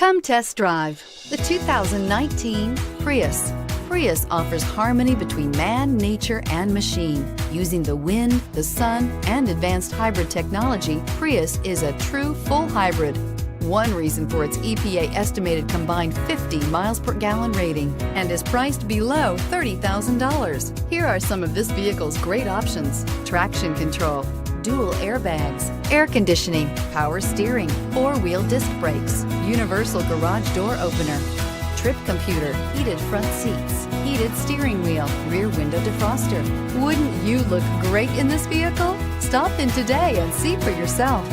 Come test drive the 2019 Prius. Prius offers harmony between man, nature, and machine. Using the wind, the sun, and advanced hybrid technology, Prius is a true full hybrid. One reason for its EPA estimated combined 50 miles per gallon rating and is priced below $30,000. Here are some of this vehicle's great options: traction control, dual airbags, air conditioning, power steering, four-wheel disc brakes, universal garage door opener, trip computer, heated front seats, heated steering wheel, rear window defroster. Wouldn't you look great in this vehicle? Stop in today and see for yourself.